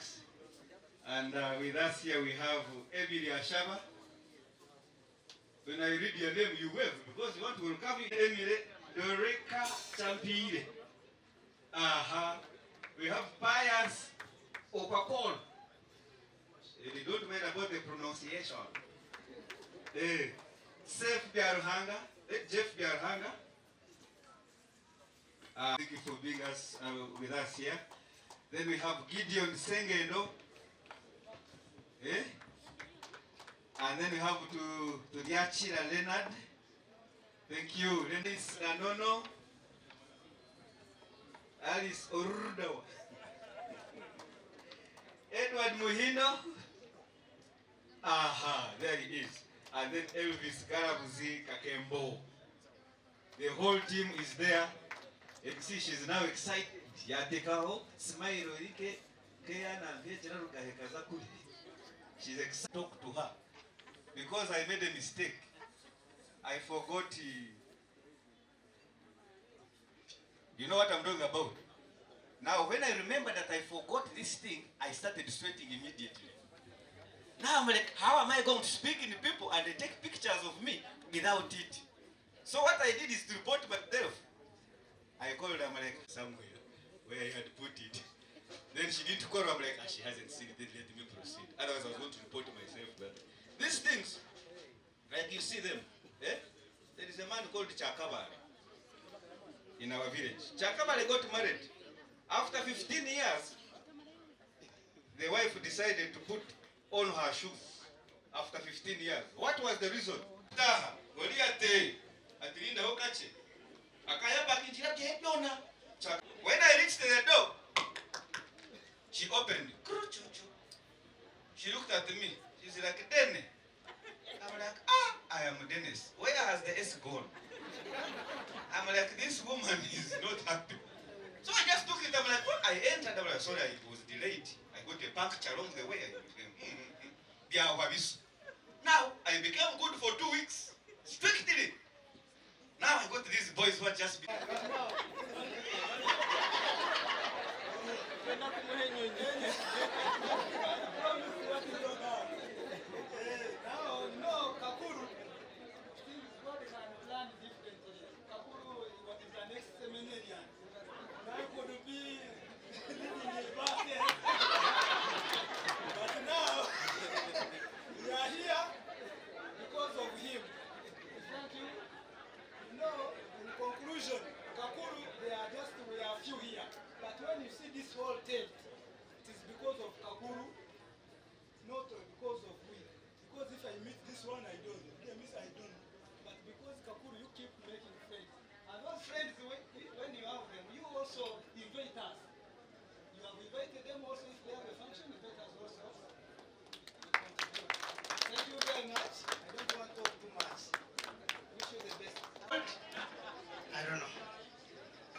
works. And with us here we have Emily Ashaba. When I read your name, you wave because you want to welcome you. Emily Doreka Champire. We have Pius Opakol. They don't mind about the pronunciation. Jeff Biarhanga. Thank you for being with us here. Then we have Gideon Sengendo. And then we have to Diachira Leonard. Thank you. Dennis Nanono. Alice Orudo. Edward Muhino. There he is. And then Elvis Garabuzi Kakembo. The whole team is there. You see, she's now excited. Yatekao, smile, she's excited to talk to her. Because I made a mistake. I forgot. You know what I'm talking about? Now, when I remember that I forgot this thing, I started sweating immediately. Now I'm like, how am I going to speak in people and they take pictures of me without it? So what I did is to report myself. I called her, I'm like, somewhere where I had put it. Then she didn't call her, I'm like, she hasn't seen it, then let me proceed. Otherwise I was going to report myself that these things, like you see them, there is a man called Chakabale in our village. Chakabale got married. After 15 years, the wife decided to put on her shoes after 15 years. What was the reason? When I reached the door, she opened. She looked at me. She's like, Dennis. I'm like, I am Dennis. Where has the S gone? I'm like, this woman is not happy. So I just took it. I'm like, what? I entered. I'm like, sorry, it was delayed. I got a puncture along the way. Now, I became good for 2 weeks. Strictly. Now I got these boys who are just...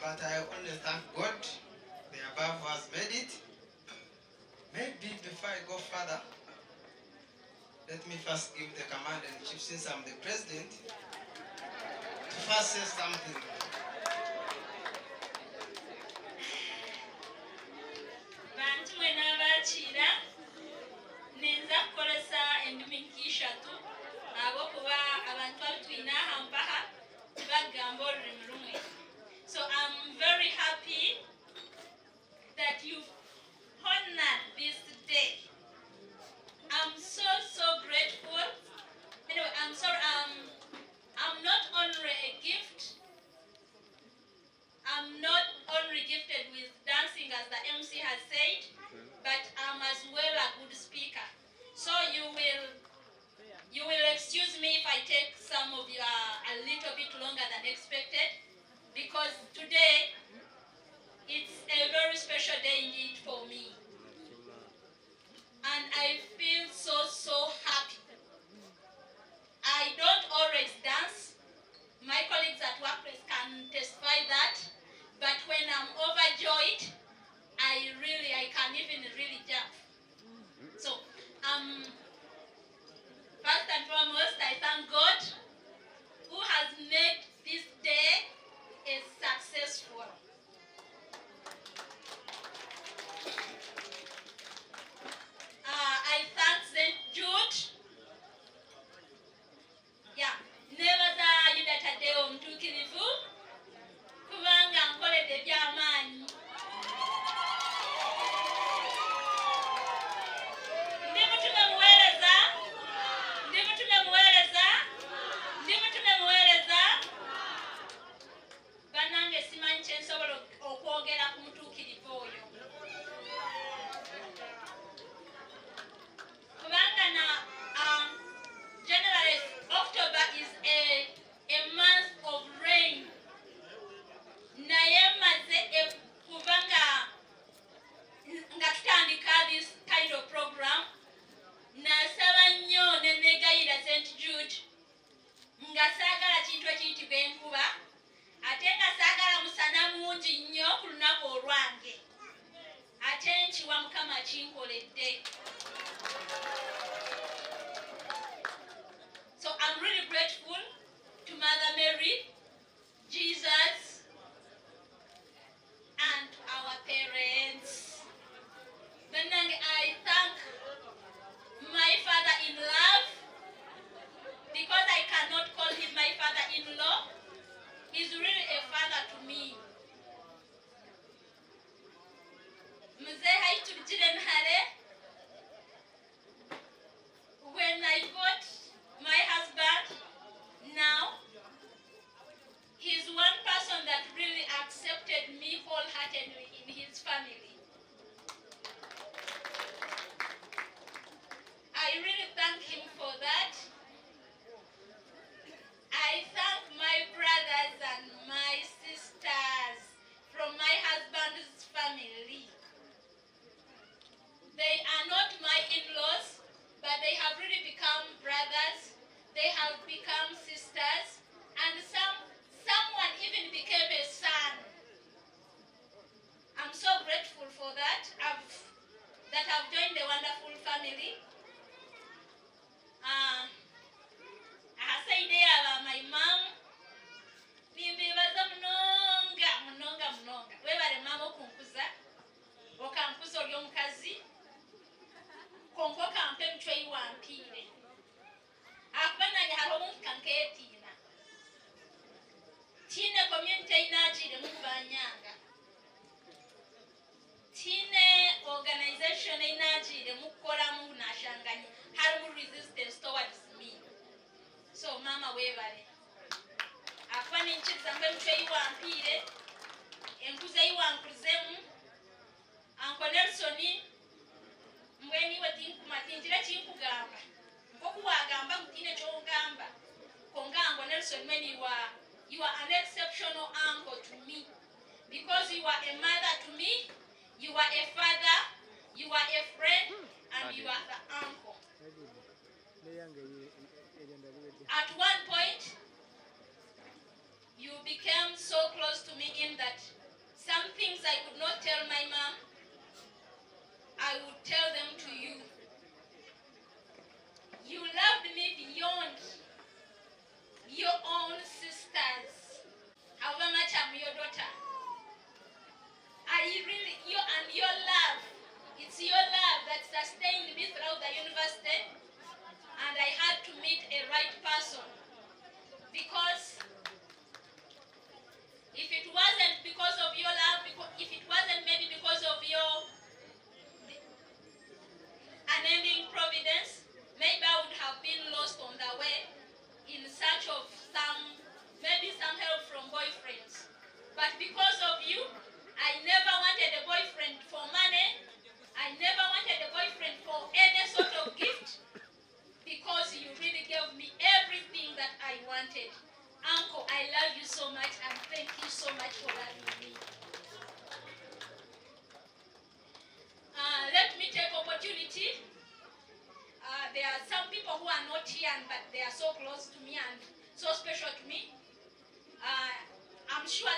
But I only thank God, the above has made it. Maybe before I go further, let me first give the command and chief, since I'm the president, to first say something. Bantu mwena bachira neza kukolesa endimi nkishatu abo kuba abantu abitwina hampaha bagamba olulimi lumwe. So I'm very happy that you've honored this day. I'm so grateful. Anyway, I'm sorry, I'm not only a gift, akyamudde. So I'm really grateful to Mother Mary, Jesus, and to our parents. Then I thank my father-in-law, because I cannot call him my father-in-law. He's really a father to me. When I got my husband now, he's one person that really accepted me wholeheartedly in his family. I really thank him for that. I thank my brothers and my sisters from my husband's family. They are not my in-laws, but they have really become brothers. They have become sisters, and someone even became a son. I'm so grateful for that. I've joined a wonderful family. I say they are my mom. Nimbebaza munonga. Webale mama okunkuza. Okankuza oli omukazi. Konko kampe mchwe wampire. Akubananye halo munkanketina. Tine community inajire mubanyanga. Tine organization inajire mukola munashanganye. Halo resistance towards me. So mama webale. Afani nchiza mchwe wampire. Enkuza iwankuzemu. Uncle Nelsoni mweni watinjira chinkugamba nkoku wagamba mutine chongamba kongango Nelson when you are an exceptional uncle to me, because you are a mother to me, you are a father, you are a friend, and you are the uncle. At one point you became so close to me in that some things I could not tell my mom, I would tell them to you. You loved me beyond your own sisters. However much I'm your daughter. Your love, it's your love that sustained me throughout the university, and I had to meet a right person. Because if it wasn't because of your love, if it wasn't maybe because of your unending providence, maybe I would have been lost on the way in search of maybe some help from boyfriends. But because of you, I never wanted a boyfriend for money. I never wanted a boyfriend for any sort of gift, because you really gave me everything that I wanted. Uncle, I love you so much, and thank you so much for loving me. Let me take opportunity. There are some people who are not here, but they are so close to me and so special to me. I'm sure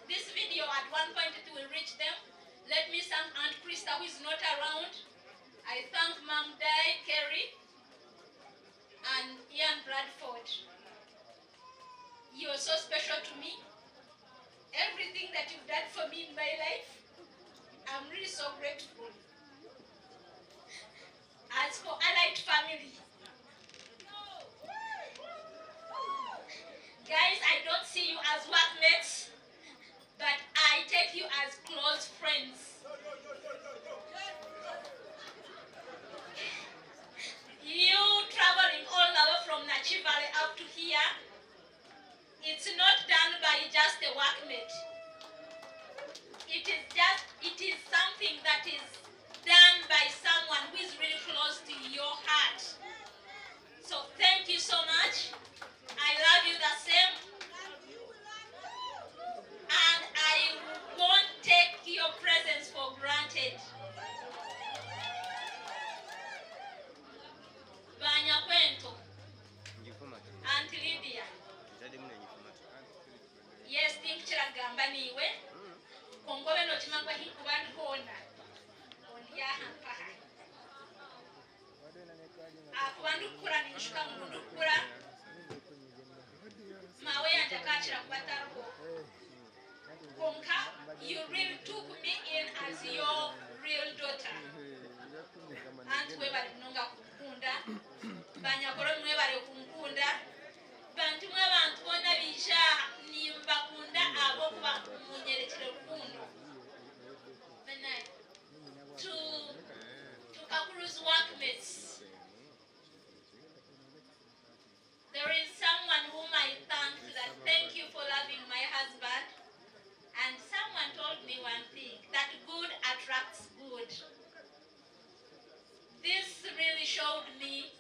this video at one point it will reach them. Let me thank Aunt Krista, who is not around. I thank Mom Di, Kerry, and Ian Bradford. You are so special to me. Everything that you've done for me in my life, I'm really so grateful. As for Allied family, guys, I don't see you as workmates, but I take you as close friends. really showed me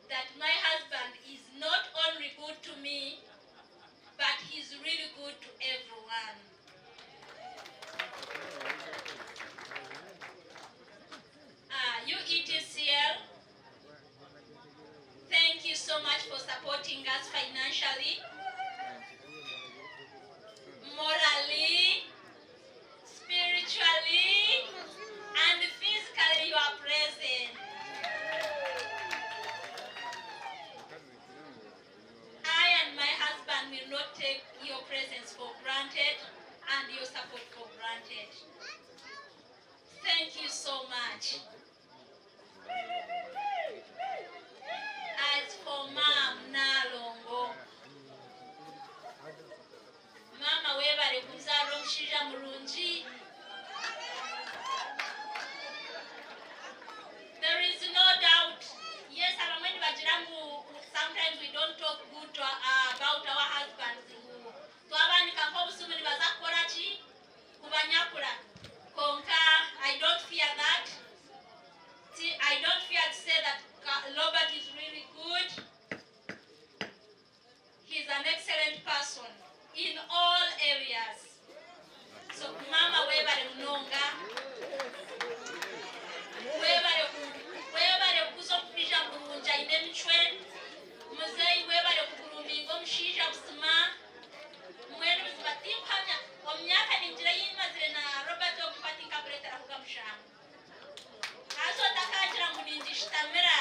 that my husband is not only good to me, but he's really good to everyone. UETCL, thank you so much for supporting us financially, morally, spiritually, and physically. You are present. I and my husband will not take your presence for granted and your support for granted. Thank you so much. As for Mom Nalongo, Mama webale kuzaala omushaija mulungi. There is no doubt. Yes, abamweni bagiramu, sometimes we don't talk good about our husbands. Twabanika nk'obusumu nibaza kukola ki? Kubanyakula. Konka, I don't fear that. See, I don't fear to say that Robert is really good. He's an excellent person in all areas. So, Mama webale munonga. Webale kuza omushaija mulungi ayina emichwe. Muzeeyi webale kuguluminga omushaija busima. Mwenu buziba timpamya. Omyaka ningira yimazire na Robert okupatinka kuletera kugamushamu. Aso takajira muninji shitamira.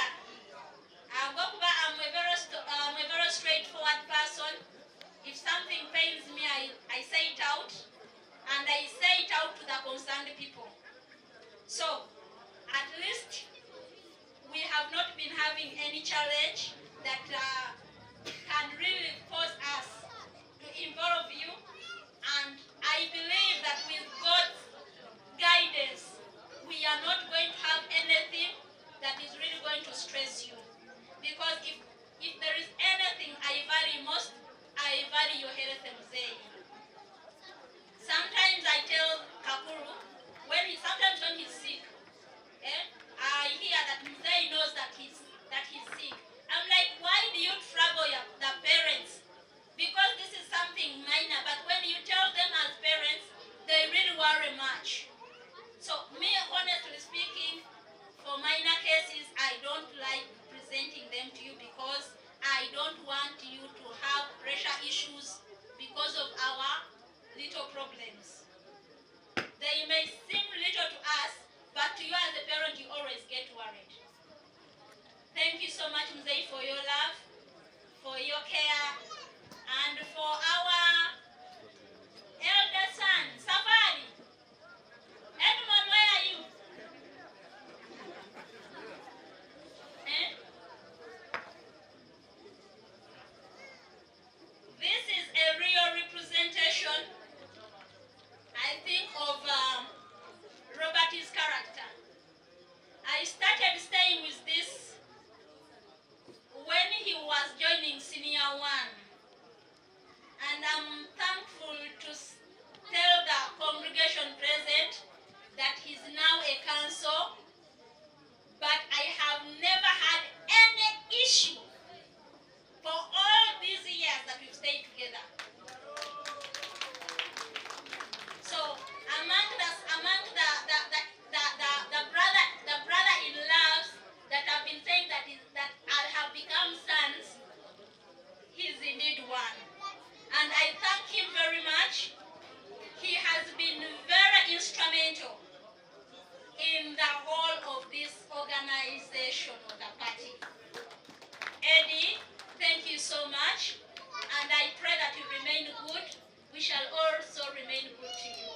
I'm a very straightforward person. If something pains me, I say it out. And I say it out to the concerned people. So, at least we have not been having any challenge that can really force us to involve you. And I believe that with God's guidance, we are not going to have anything that is really going to stress you. Because if there is anything I value most, I value your health and Mzee. Sometimes I tell Kakuru, sometimes when he's sick, I hear that Mzee knows that he's sick. I'm like, why do you trouble the parents? Because this is something minor, but when you tell them as parents, they really worry much. So me, honestly speaking, for minor cases, I don't like presenting them to you because I don't want you to have pressure issues because of our little problems. They may seem little to us, but to you as a parent, you always get worried. Thank you so much, Mzee, for your love, for your care, and for our elder son, Safari. Edmond, where are you? This is a real representation, I think, of Robert's character. I started staying with this when he was joining Senior 1. And I'm thankful to tell the congregation present that he's now a council, but I have never had any issue for all these years that we've stayed together. So among the brother-in-laws that have been saying that have become sons, he's indeed one. And I thank him very much. He has been very instrumental in the whole of this organization of the party. Eddie, thank you so much. And I pray that you remain good. We shall also remain good to you.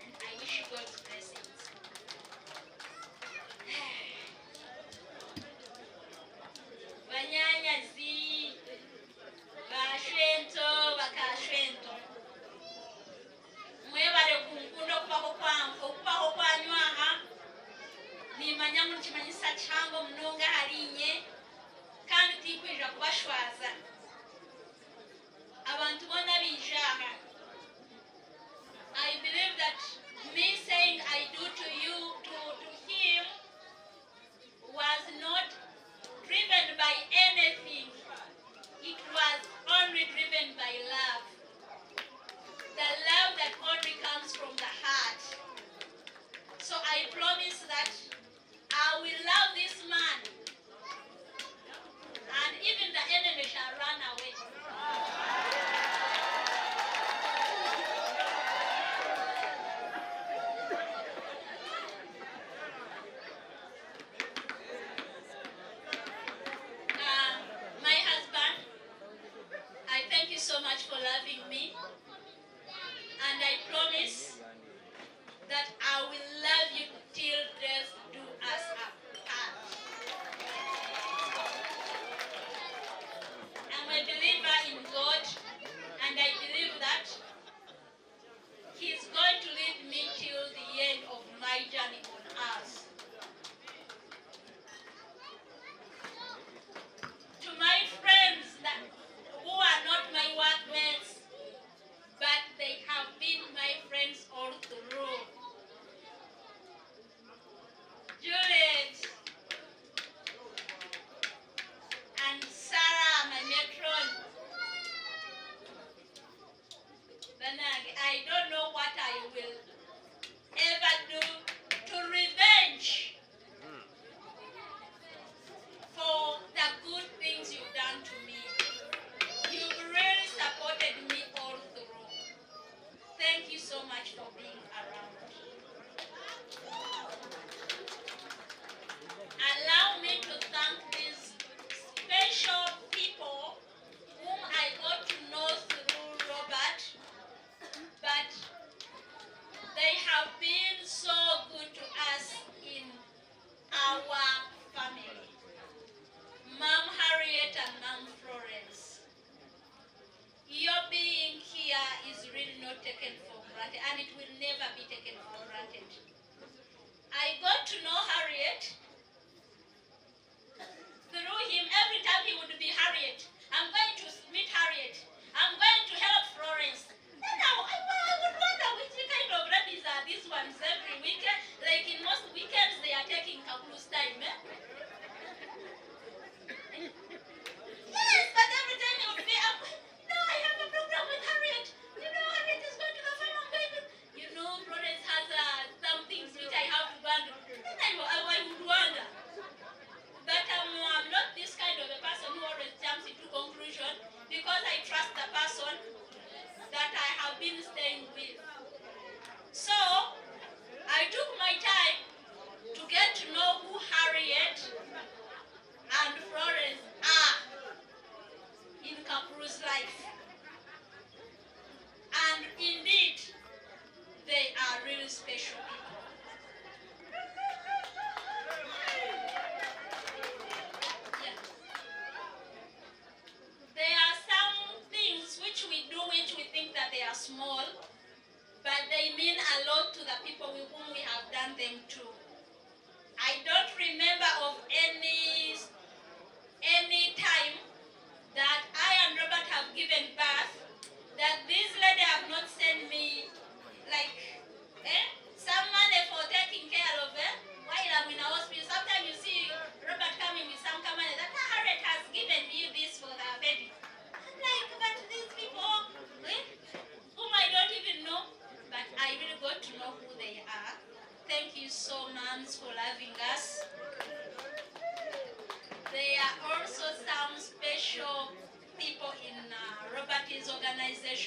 And I wish you God's blessings. Banyanyazi, bashwento, bakashwento. Mwebale kunkundo okupako kwanywaha. Nimanya mukimanyisa kihango munonga harinye. Kandi tikwija kubashwaza. Abantu bona bijaha. I believe that me saying I do to you, to him, was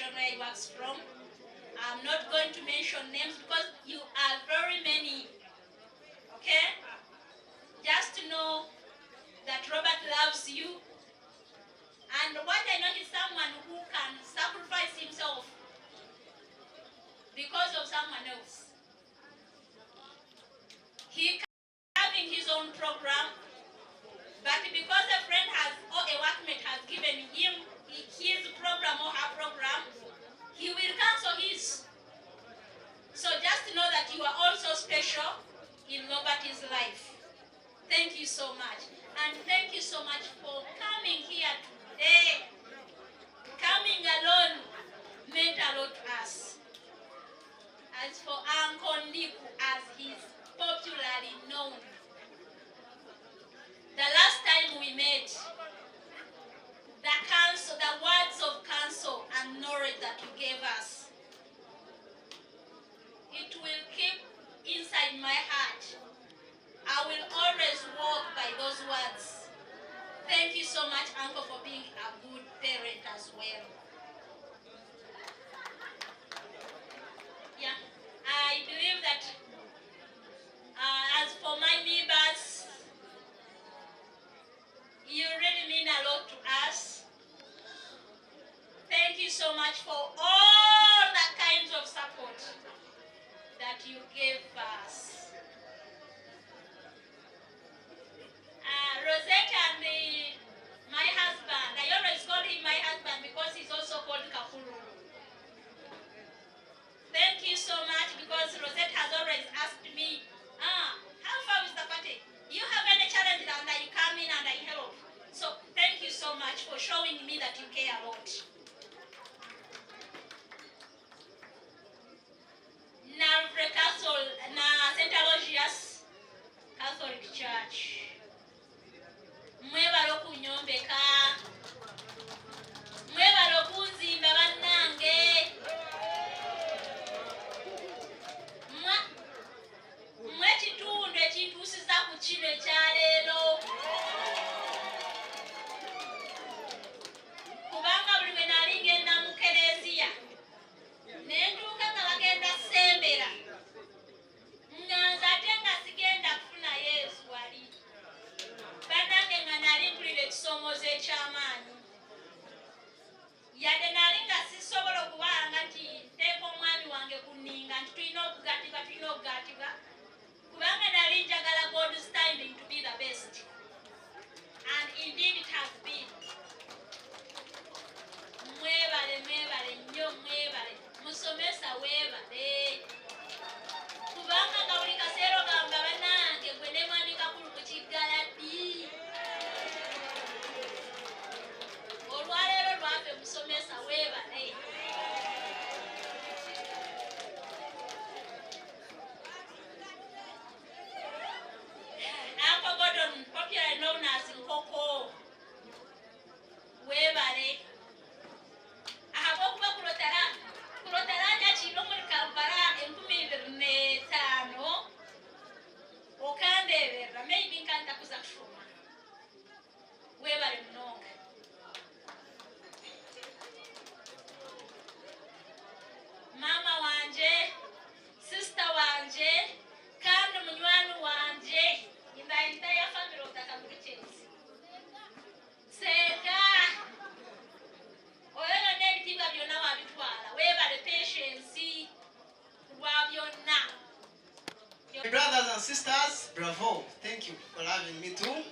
organization where he works from. I'm not going to mention names because you are very many. Okay? Just to know that Robert loves you. And what I know is someone who can sacrifice himself because of someone else. He having his own program, but because a friend has or a workmate has given him his program or her program, he will cancel his. So just know that you are also special in Robert's life. Thank you so much. And thank you so much for coming here today. Coming alone meant a lot to us. As for Uncle Niku, as he's popularly known, the last time we met, the counsel, the words of counsel and knowledge that you gave us, it will keep inside my heart. I will always walk by those words. Thank you so much, Uncle, for being a good parent as well. Yeah, I believe that as for my neighbors, you really mean a lot to us. Thank you so much for all the kinds of support that you gave us. Rosette and my husband, I always call him my husband because he's also called Kakulu. Thank you so much because Rosette has always asked me, how far is the party? You have any challenge and I come in and I help. So thank you so much for showing me that you care a lot. Nalfre Castle na St. Aloysius Catholic Church. Mwebalo kunyombeka. Mwebalo kunzimba bannange. Mwe kitundu ekintuusiza ku kino ekyaleero. Kubanga buli lwe nali ngenda mu Kereziya ne ntuuka nga bagenda sembera, nga ate nga sigenda kufuna Yesu wali. Bannange nga nali mpulira ekisoomoozo eky'amaanyi. Yadde nali nga sisobola okubanga nti nteeka omwami wange ku nninga nti tulina okugatibwa, kubanga nali njagala God's timing to be the best. And indeed it has been. Mwebale nnyo mwebale. Musomesa weebale. Kubanga nga buli kaseera ogamba bannange gwe ne mwami Kakulu ku Kiggaladi. Olwaleero lwaffe musomesa weebale. Uncle Gordon, popularly known as Nkoko, weebale. Ahabokuba kulotalanya kino muri Kampala 2025 okandeberera maybe nkanta kuza kushoma. Weebale munonga. Mama wanje, sister wanje, kandi munywani wanje, in the entire family of the Kamuruchens. Sega oyo n'ebitiibwa byonna wabitwala. Weebale patience lwa byonna. My brothers and sisters, bravo. Thank you for having me too.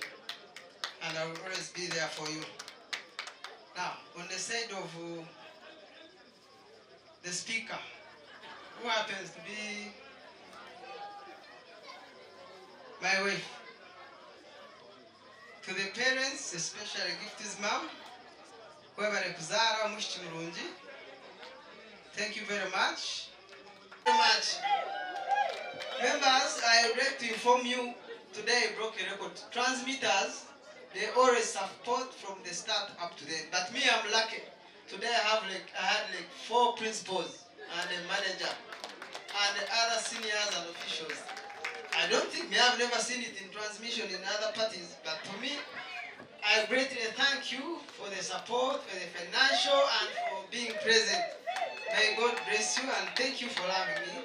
And I will always be there for you. Now, on the side of the speaker, who happens to be my wife. To the parents, especially Gifty's mom, whoever Kuzara, Mushti Murunji, thank you very much. Members, I would like to inform you today I broke a record. Transmitters, they always support from the start up to the end. But me, I'm lucky. Today I had 4 principals and a manager and other seniors and officials. I don't think me have never seen it in transmission in other parties, but for me, I greatly thank you for the support, for the financial, and for being present. May God bless you, and thank you for loving me,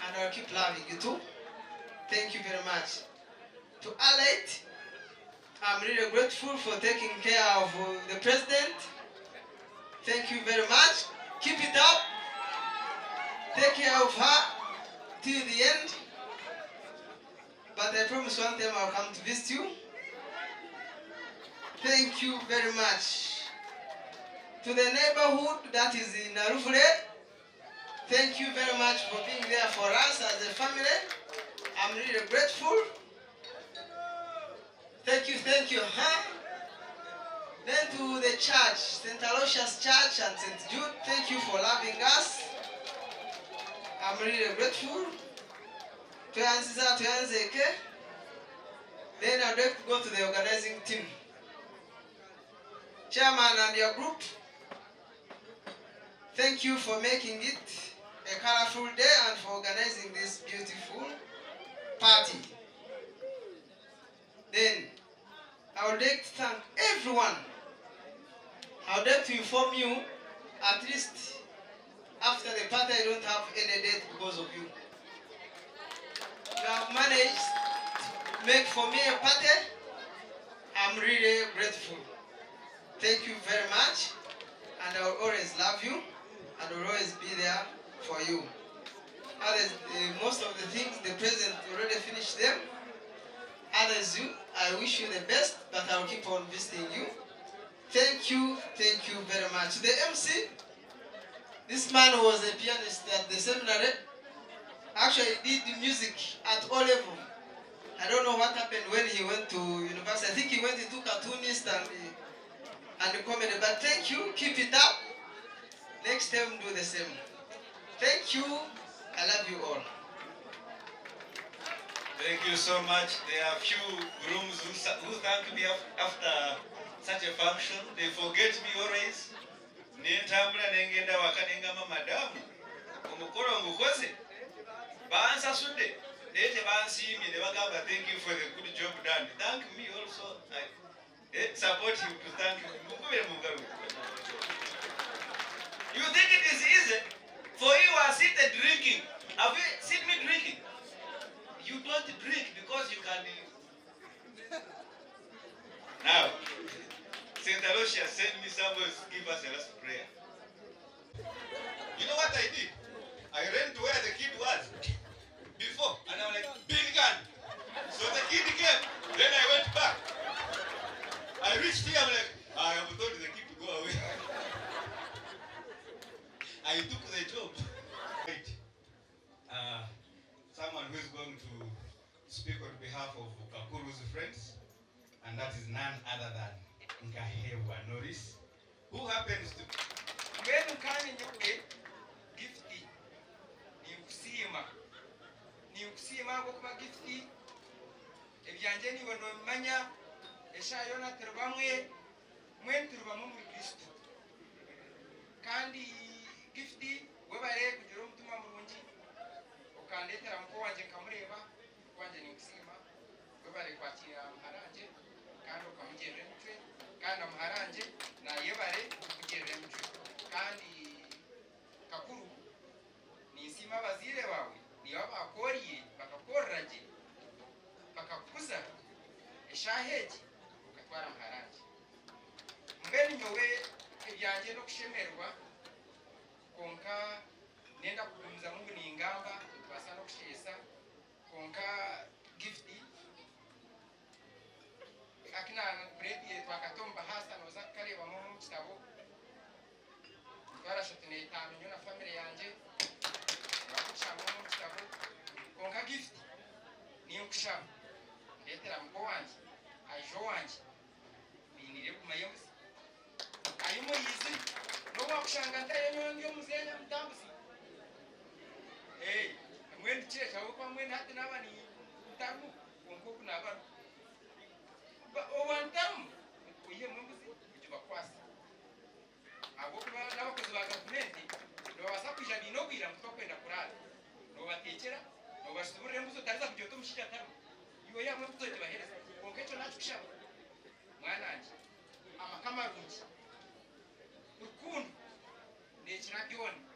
and I'll keep loving you too. Thank you very much. To Allied, I'm really grateful for taking care of the president. Thank you very much. Keep it up. Take care of her till the end. But I promise one time I'll come to visit you. Thank you very much. To the neighborhood that is in Arufure, thank you very much for being there for us as a family. I'm really grateful. Thank you. Then to the church, St. Aloysius Church and St. Jude, thank you for loving us. I'm really grateful. Then I'd like to go to the organizing team. Chairman and your group, thank you for making it a colorful day and for organizing this beautiful party. Then, I would like to thank everyone. I would like to inform you, at least after the party, I don't have any date because of you. You have managed to make for me a party. I'm really grateful. Thank you very much, and I will always love you, and I will always be there for you. Others, most of the things the president already finished them. Others, I wish you the best, but I will keep on visiting you. Thank you very much. The MC, this man was a pianist at the seminary. Actually, he did music at O level. I don't know what happened when he went to university. I think he went into cartoonist and comedy, but thank you, keep it up. Next time, do the same. Thank you, I love you all. Thank you so much. There are few grooms who thank me after such a function. They forget me always. Nentambula nengenda wakanenga madamu. Omukolo ngukoze. Bansa sunde. Nete bansimi ne bagamba thank you for the good job done. Thank me also. I support him to thank you. You think it is easy for you are seated drinking? Have you seen me drinking? You don't drink because you can. Now, St. Aloysius sent me somewhere to give us a last prayer. You know what I did? I ran to where the kid was before, and I'm like, big gun. So the kid came, then I went back. I reached here, I'm like, I have told the kid to go away. I took the job. Wait. Someone who is going to speak on behalf of Kakuru's friends, and that is none other than Nkahewa Norris, who happens to When kani nyuke gifti ni ukusima kuba gifti ebyanje ni wono manya eshayona terubamwe mwenturubamu muri Kristo kandi gifti webare kugira umutima murungi ukandetera muko wanje nkamureba wanje ni ukusima webare kwakira muharanje kandi ukamugerera mutwe kandi muharanje na yebare kugerera mutwe kandi Kakuru ni nsima bazire wawe ni abakoriye bakakorraje bakakuza eshaheje ukatwara muharanje mbeni nyowe ebyanje no kushemerwa konka nenda kugumiza Mungu ni ingamba basa no kushesa konka gifti akina bredi twakatomba hasa no zakale wa mu kitabo barashatine tamenyo na family yanje bakushamo mu kitabo konka gifti ni ukushamo ndetera mko wanje ajo wanje binire kumayembusi ayumo yizi no wakushanga ntayenyo ngyo muzenya mtambusi mwendi chesha kwa mwendi hati nabani mtamu konko kuna abantu owantamu uye mwembusi kujiba kwasi abo kuba n'abakozi ba gavumenti nobasakwisha binobwira mutokwenda kurara nobatekera nobasubirira mbuzo tariza kujya tomushija tarimo iwe yamwe mbuzo tibahereza konka echo nacho kushaba mwananje amarungi rukundo nekina byona